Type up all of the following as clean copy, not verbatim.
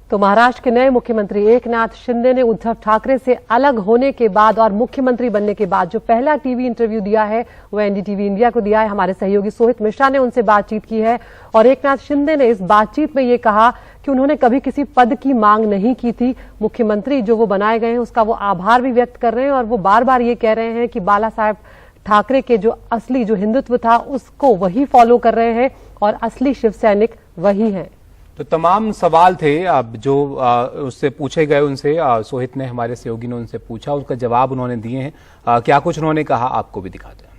तो महाराष्ट्र के नए मुख्यमंत्री एकनाथ शिंदे ने उद्धव ठाकरे से अलग होने के बाद और मुख्यमंत्री बनने के बाद जो पहला टीवी इंटरव्यू दिया है वो एनडीटीवी इंडिया को दिया है। हमारे सहयोगी सोहित मिश्रा ने उनसे बातचीत की है और एकनाथ शिंदे ने इस बातचीत में ये कहा कि उन्होंने कभी किसी पद की मांग नहीं की थी। मुख्यमंत्री जो वो बनाए गए हैं उसका वो आभार भी व्यक्त कर रहे हैं और वो बार बार ये कह रहे हैं कि बाला साहेब ठाकरे के जो असली जो हिंदुत्व था उसको वही फॉलो कर रहे हैं और असली शिव सैनिक वही हैं। तो तमाम सवाल थे अब जो उससे पूछे गए, उनसे सोहित ने, हमारे सहयोगी ने उनसे पूछा, उसका जवाब उन्होंने दिए हैं। क्या कुछ उन्होंने कहा आपको भी दिखाते हैं।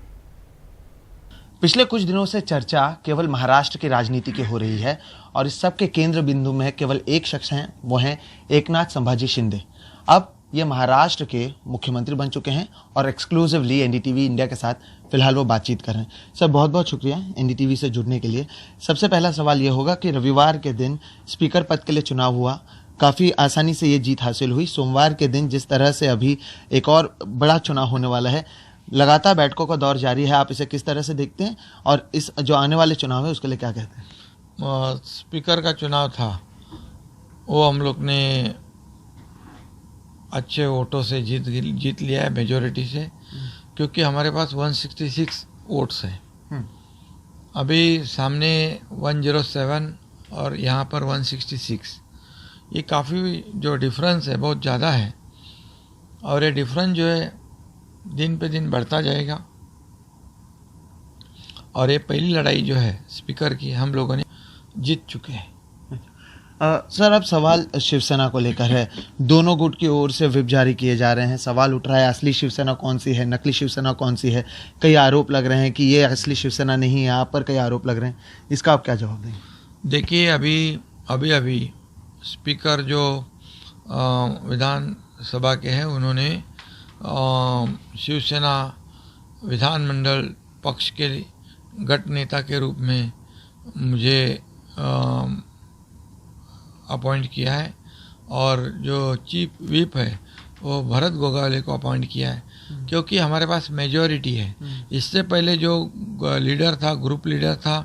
पिछले कुछ दिनों से चर्चा केवल महाराष्ट्र की राजनीति की हो रही है और इस सब के केंद्र बिंदु में केवल एक शख्स हैं, वो हैं एकनाथ संभाजी शिंदे। अब ये महाराष्ट्र के मुख्यमंत्री बन चुके हैं और एक्सक्लूसिवली एनडीटीवी इंडिया के साथ फिलहाल वो बातचीत कर रहे हैं। सर, बहुत बहुत शुक्रिया एनडीटीवी से जुड़ने के लिए। सबसे पहला सवाल ये होगा कि रविवार के दिन स्पीकर पद के लिए चुनाव हुआ, काफ़ी आसानी से ये जीत हासिल हुई। सोमवार के दिन जिस तरह से अभी एक और बड़ा चुनाव होने वाला है, लगातार बैठकों का दौर जारी है, आप इसे किस तरह से देखते हैं और इस जो आने वाले चुनाव है उसके लिए क्या कहते हैं? स्पीकर का चुनाव था वो हम लोग ने अच्छे वोटों से जीत लिया है, मेजोरिटी से, क्योंकि हमारे पास 166 वोट्स हैं। अभी सामने 107 और यहाँ पर 166, ये काफ़ी जो डिफरेंस है बहुत ज़्यादा है और ये डिफरेंस जो है दिन पे दिन बढ़ता जाएगा और ये पहली लड़ाई जो है स्पीकर की हम लोगों ने जीत चुके हैं। सर, अब सवाल शिवसेना को लेकर है। दोनों गुट की ओर से व्हिप जारी किए जा रहे हैं। सवाल उठ रहा है असली शिवसेना कौन सी है, नकली शिवसेना कौन सी है। कई आरोप लग रहे हैं कि ये असली शिवसेना नहीं है, आप पर कई आरोप लग रहे हैं। इसका आप क्या जवाब देंगे? देखिए, अभी स्पीकर जो विधानसभा के हैं उन्होंने शिवसेना विधानमंडल पक्ष के गट नेता के रूप में मुझे अपॉइंट किया है और जो चीफ व्हिप है वो भरत गोगावले को अपॉइंट किया है, क्योंकि हमारे पास मेजॉरिटी है। इससे पहले जो लीडर था, ग्रुप लीडर था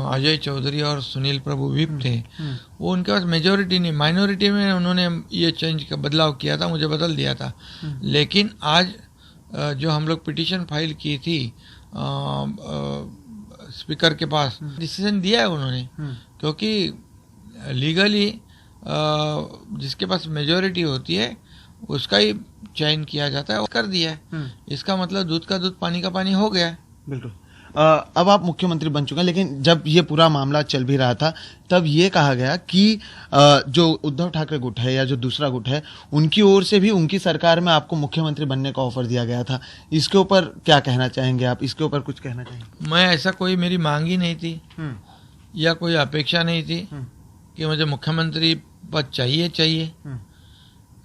अजय चौधरी और सुनील प्रभु व्हिप थे, वो उनके पास मेजॉरिटी नहीं, माइनॉरिटी में उन्होंने ये चेंज का बदलाव किया था, मुझे बदल दिया था। लेकिन आज जो हम लोग पिटीशन फाइल की थी स्पीकर के पास, डिसीजन दिया है उन्होंने, क्योंकि लीगली जिसके पास मेजॉरिटी होती है उसका ही चयन किया जाता है, कर दिया है। इसका मतलब दूध का दूध पानी का पानी हो गया है। बिल्कुल। अब आप मुख्यमंत्री बन चुके हैं, लेकिन जब ये पूरा मामला चल भी रहा था तब ये कहा गया कि जो उद्धव ठाकरे गुट है या जो दूसरा गुट है उनकी ओर से भी उनकी सरकार में आपको मुख्यमंत्री बनने का ऑफर दिया गया था। इसके ऊपर क्या कहना चाहेंगे आप? इसके ऊपर कुछ कहना चाहेंगे? मैं ऐसा कोई मेरी मांग ही नहीं थी या कोई अपेक्षा नहीं थी कि मुझे मुख्यमंत्री पद चाहिए।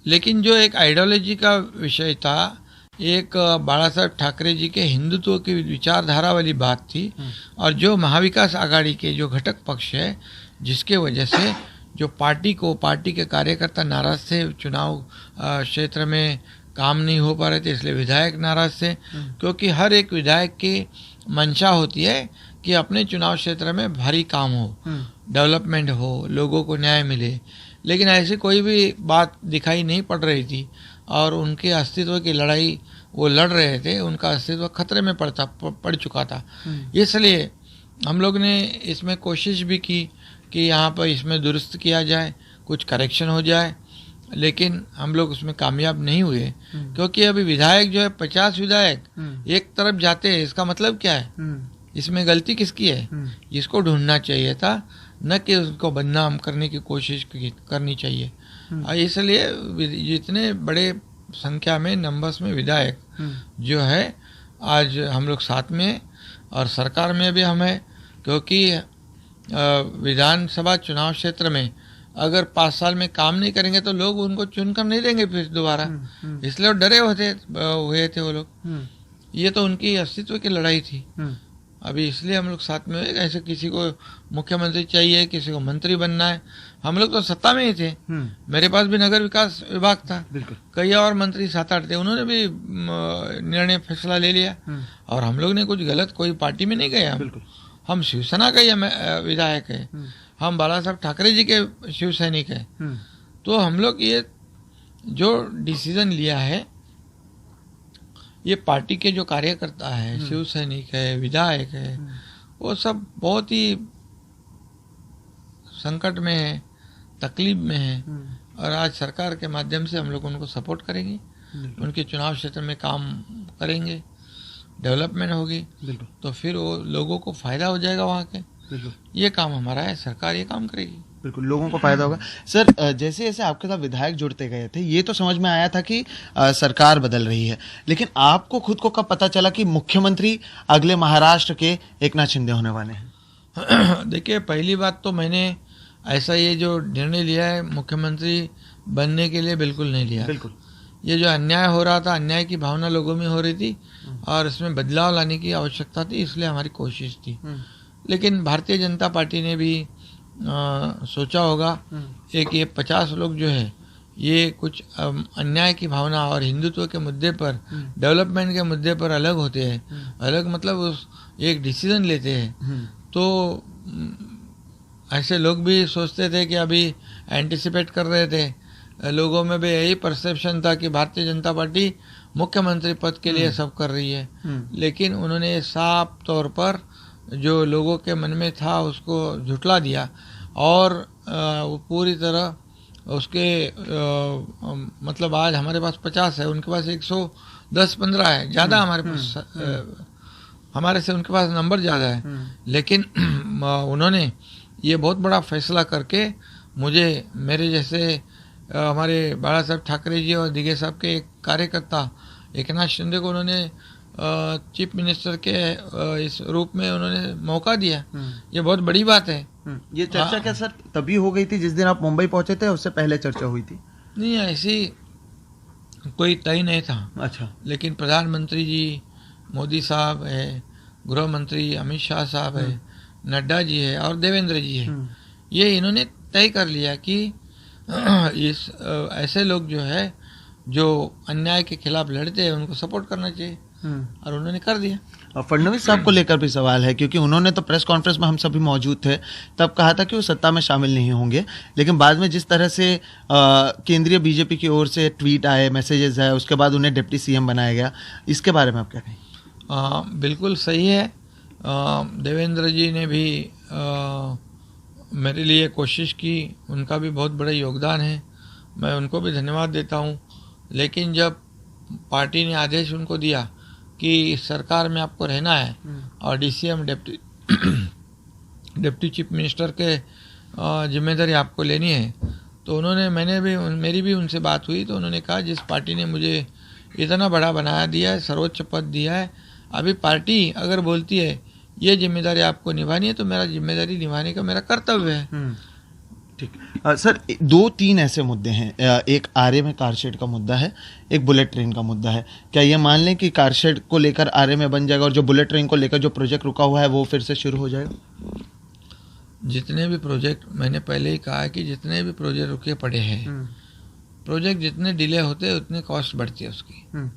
लेकिन जो एक आइडियोलॉजी का विषय था, एक बाला साहेब ठाकरे जी के हिंदुत्व की विचारधारा वाली बात थी और जो महाविकास आघाड़ी के जो घटक पक्ष है जिसके वजह से जो पार्टी के कार्यकर्ता नाराज थे, चुनाव क्षेत्र में काम नहीं हो पा रहे थे, इसलिए विधायक नाराज थे, क्योंकि हर एक विधायक की मंशा होती है कि अपने चुनाव क्षेत्र में भारी काम हो, डेवलपमेंट हो, लोगों को न्याय मिले। लेकिन ऐसी कोई भी बात दिखाई नहीं पड़ रही थी और उनके अस्तित्व की लड़ाई वो लड़ रहे थे, उनका अस्तित्व खतरे में पड़ चुका था। इसलिए हम लोग ने इसमें कोशिश भी की कि यहाँ पर इसमें दुरुस्त किया जाए, कुछ करेक्शन हो जाए, लेकिन हम लोग उसमें कामयाब नहीं हुए, क्योंकि अभी विधायक जो है 50 विधायक एक तरफ जाते हैं। इसका मतलब क्या है? इसमें गलती किसकी है? इसको ढूंढना चाहिए था, न कि उसको बदनाम करने की कोशिश करनी चाहिए। इसलिए जितने बड़े संख्या में नंबर्स में विधायक जो है आज हम लोग साथ में और सरकार में भी हम हैं, क्योंकि विधानसभा चुनाव क्षेत्र में अगर 5 साल में काम नहीं करेंगे तो लोग उनको चुनकर नहीं देंगे फिर दोबारा, इसलिए वो डरे हुए थे वो लोग। ये तो उनकी अस्तित्व की लड़ाई थी। अभी इसलिए हम लोग साथ में, ऐसे किसी को मुख्यमंत्री चाहिए, किसी को मंत्री बनना है, हम लोग तो सत्ता में ही थे। मेरे पास भी नगर विकास विभाग था, कई और मंत्री 7-8 थे, उन्होंने भी निर्णय फैसला ले लिया और हम लोग ने कुछ गलत कोई पार्टी में नहीं गए। हम शिवसेना का ही विधायक है, हम बाला साहब ठाकरे जी के शिव सैनिक हैं, तो हम लोग ये जो डिसीजन लिया है, ये पार्टी के जो कार्यकर्ता है, शिव सैनिक है, विधायक है, वो सब बहुत ही संकट में है, तकलीफ में है, और आज सरकार के माध्यम से हम लोग उनको सपोर्ट करेंगे, उनके चुनाव क्षेत्र में काम करेंगे, डेवलपमेंट होगी, तो फिर वो लोगों को फायदा हो जाएगा वहाँ के। ये काम हमारा है, सरकार ये काम करेगी। बिल्कुल लोगों को फायदा होगा। सर जैसे जैसे आपके साथ विधायक जुड़ते गए थे, ये तो समझ में आया था कि सरकार बदल रही है, लेकिन आपको खुद को कब पता चला कि मुख्यमंत्री अगले महाराष्ट्र के एकनाथ शिंदे होने वाले हैं? देखिए, पहली बात तो मैंने ऐसा ये जो निर्णय लिया है मुख्यमंत्री बनने के लिए बिल्कुल नहीं लिया। बिल्कुल ये जो अन्याय हो रहा था, अन्याय की भावना लोगों में हो रही थी और इसमें बदलाव लाने की आवश्यकता थी, इसलिए हमारी कोशिश थी। लेकिन भारतीय जनता पार्टी ने भी सोचा होगा एक ये 50 लोग जो है ये कुछ अन्याय की भावना और हिंदुत्व के मुद्दे पर, डेवलपमेंट के मुद्दे पर अलग होते हैं, अलग मतलब उस एक डिसीजन लेते हैं, तो ऐसे लोग भी सोचते थे कि अभी एंटिसिपेट कर रहे थे, लोगों में भी यही परसेप्शन था कि भारतीय जनता पार्टी मुख्यमंत्री पद के लिए सब कर रही है, लेकिन उन्होंने साफ तौर पर जो लोगों के मन में था उसको झुठला दिया और वो पूरी तरह उसके मतलब आज हमारे पास 50 है, उनके पास 110-15 है, ज़्यादा हमारे पास हमारे से उनके पास नंबर ज़्यादा है, लेकिन उन्होंने ये बहुत बड़ा फैसला करके मुझे, मेरे जैसे हमारे बाला साहब ठाकरे जी और दिगे साहब के एक कार्यकर्ता एकनाथ शिंदे को उन्होंने चीफ मिनिस्टर के इस रूप में उन्होंने मौका दिया। ये बहुत बड़ी बात है। ये चर्चा क्या सर तभी हो गई थी जिस दिन आप मुंबई पहुंचे थे, उससे पहले चर्चा हुई थी? नहीं, ऐसी कोई तय नहीं था। अच्छा। लेकिन प्रधानमंत्री जी मोदी साहब है, गृह मंत्री अमित शाह साहब है, नड्डा जी है और देवेंद्र जी है, ये इन्होंने तय कर लिया कि इस ऐसे लोग जो है जो अन्याय के खिलाफ लड़ते हैं उनको सपोर्ट करना चाहिए, और उन्होंने कर दिया। और फडणवीस साहब को लेकर भी सवाल है, क्योंकि उन्होंने तो प्रेस कॉन्फ्रेंस में हम सभी मौजूद थे तब कहा था कि वो सत्ता में शामिल नहीं होंगे, लेकिन बाद में जिस तरह से केंद्रीय बीजेपी की ओर से ट्वीट आए, मैसेजेस आए, उसके बाद उन्हें डिप्टी सीएम बनाया गया, इसके बारे में आप क्या कहें? बिल्कुल सही है। देवेंद्र जी ने भी मेरे लिए कोशिश की, उनका भी बहुत बड़ा योगदान है, मैं उनको भी धन्यवाद देता हूँ। लेकिन जब पार्टी ने आदेश उनको दिया कि सरकार में आपको रहना है और डीसीएम डिप्टी चीफ मिनिस्टर के जिम्मेदारी आपको लेनी है, तो उन्होंने मेरी भी उनसे बात हुई, तो उन्होंने कहा जिस पार्टी ने मुझे इतना बड़ा बनाया दिया है, सर्वोच्च पद दिया है, अभी पार्टी अगर बोलती है ये जिम्मेदारी आपको निभानी है तो मेरा जिम्मेदारी निभाने का मेरा कर्तव्य है। ठीक। सर 2-3 ऐसे मुद्दे हैं, एक आर्य में कारशेड का मुद्दा है, एक बुलेट ट्रेन का मुद्दा है। क्या ये मान लें कि कारशेड को लेकर आर्य में बन जाएगा और जो बुलेट ट्रेन को लेकर जो प्रोजेक्ट रुका हुआ है वो फिर से शुरू हो जाएगा? जितने भी प्रोजेक्ट, मैंने पहले ही कहा है कि जितने भी प्रोजेक्ट रुके पड़े हैं, प्रोजेक्ट जितने डिले होते हैं उतने कॉस्ट बढ़ती है उसकी,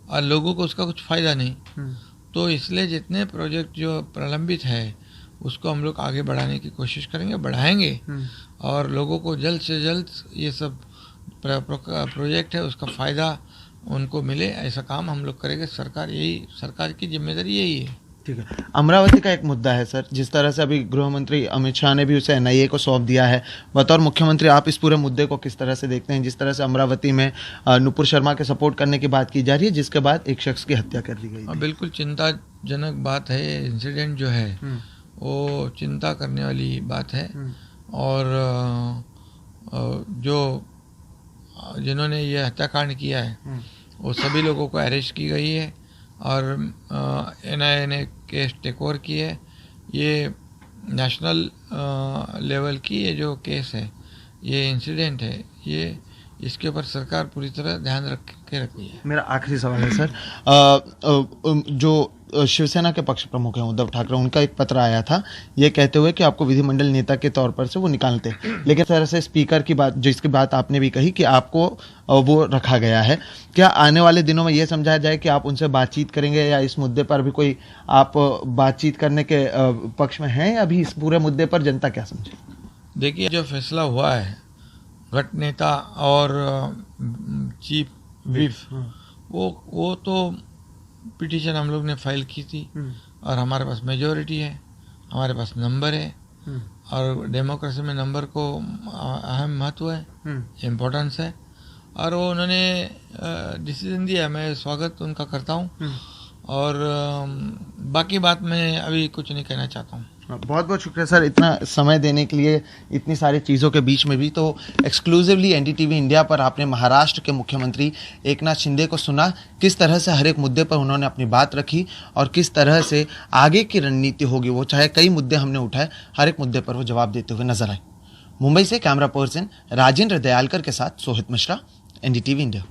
और लोगों को उसका कुछ फ़ायदा नहीं। तो इसलिए जितने प्रोजेक्ट जो प्रलंबित है उसको हम लोग आगे बढ़ाने की कोशिश करेंगे, बढ़ाएंगे, और लोगों को जल्द से जल्द ये सब प्रोजेक्ट है उसका फ़ायदा उनको मिले, ऐसा काम हम लोग करेंगे। सरकार की जिम्मेदारी यही है। ठीक है। अमरावती का एक मुद्दा है सर, जिस तरह से अभी गृह मंत्री अमित शाह ने भी उसे एनआईए को सौंप दिया है, बतौर मुख्यमंत्री आप इस पूरे मुद्दे को किस तरह से देखते हैं? जिस तरह से अमरावती में नुपुर शर्मा के सपोर्ट करने की बात की जा रही है, जिसके बाद एक शख्स की हत्या कर दी गई। बिल्कुल चिंताजनक बात है, इंसिडेंट जो है वो चिंता करने वाली बात है, और जो जिन्होंने ये हत्याकांड किया है वो सभी लोगों को अरेस्ट की गई है और एनआईए ने केस टेक ओवर की है। ये नेशनल लेवल की ये जो केस है, ये इंसिडेंट है, ये इसके ऊपर सरकार पूरी तरह ध्यान रख के रखी है। मेरा आखिरी सवाल है सर, जो शिवसेना के पक्ष प्रमुख हैं उद्धव ठाकरे, उनका एक पत्र आया था ये कहते हुए कि आपको विधिमंडल नेता के तौर पर से वो निकालते, लेकिन इस तरह से स्पीकर की बात, जिसकी बात आपने भी कही कि आपको वो रखा गया है, क्या आने वाले दिनों में ये समझाया जाए कि आप उनसे बातचीत करेंगे, या इस मुद्दे पर भी कोई आप बातचीत करने के पक्ष में हैं, या अभी इस पूरे मुद्दे पर जनता क्या समझे? देखिए, जो फैसला हुआ है गट नेता और चीफ व्हिप, वो तो पिटीशन हम लोग ने फाइल की थी और हमारे पास मेजोरिटी है, हमारे पास नंबर है और डेमोक्रेसी में नंबर को अहम महत्व है, इम्पोर्टेंस है और वो उन्होंने डिसीजन दिया। मैं स्वागत उनका करता हूँ और बाकी बात मैं अभी कुछ नहीं कहना चाहता हूँ। बहुत बहुत शुक्रिया सर, इतना समय देने के लिए, इतनी सारी चीज़ों के बीच में भी। तो एक्सक्लूसिवली एनडीटीवी इंडिया पर आपने महाराष्ट्र के मुख्यमंत्री एकनाथ शिंदे को सुना, किस तरह से हर एक मुद्दे पर उन्होंने अपनी बात रखी और किस तरह से आगे की रणनीति होगी, वो चाहे कई मुद्दे हमने उठाए, हर एक मुद्दे पर वो जवाब देते हुए नजर आए। मुंबई से कैमरा पर्सन राजेंद्र दयालकर के साथ सोहित मिश्रा, एनडीटीवी इंडिया।